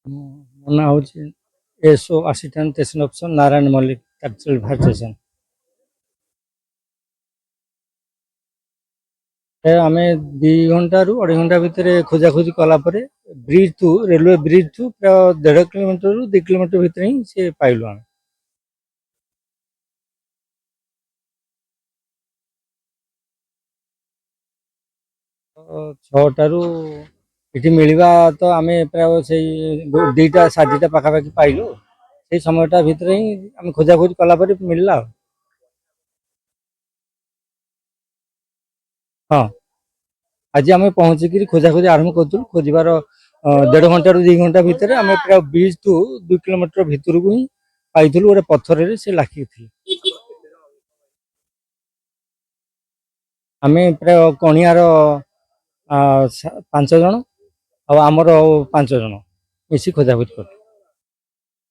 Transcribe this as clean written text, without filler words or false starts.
ମୋ ନାଁ ହେଉଛି SO assistant station officer Narayan Mallick capital fire station. ଆମେ 2 ଘଣ୍ଟାରୁ 2.5 ଘଣ୍ଟା ଭିତରେ ଖୋଜାଖୋଜି କଲା ପରେ ରେଲୱେ ବ୍ରିଜଠୁ ପ୍ରାୟ 1.5 କିଲୋମିଟରରୁ 2 କିଲୋମିଟର ଭିତରେ ହିଁ ସେ ପାଇଲୁ ଆମେ। 6ଟାରୁ ଏଠି ମିଳିବା ତ ଆମେ ପ୍ରାୟ ସେଇ 2ଟା 2:30 ପାଖାପାଖି ପାଇଲୁ। ସେଇ ସମୟଟା ଭିତରେ ହିଁ ଆମେ ଖୋଜାଖୋଜି କଲା ପରେ ମିଳିଲା ଆଉ। ହଁ, ଆଜି ଆମେ ପହଞ୍ଚିକିରି ଖୋଜାଖୋଜି ଆରମ୍ଭ କରୁଥିଲୁ। ଖୋଜିବାର 1.5 ଘଣ୍ଟାରୁ 2 ଘଣ୍ଟା ଭିତରେ ଆମେ ପ୍ରାୟ ବ୍ରିଜଠୁ 2 କିଲୋମିଟର ଭିତରକୁ ହିଁ ପାଇଥିଲୁ। ଗୋଟେ ପଥରରେ ସେ ଲାଖିଥିଲେ। ଆମେ ପ୍ରାୟ କଣିଆର 5 ଜଣ ଆଉ ଆମର 5 ଜଣ ମିଶି ଖୋଜାଖୋଜି କଲୁ।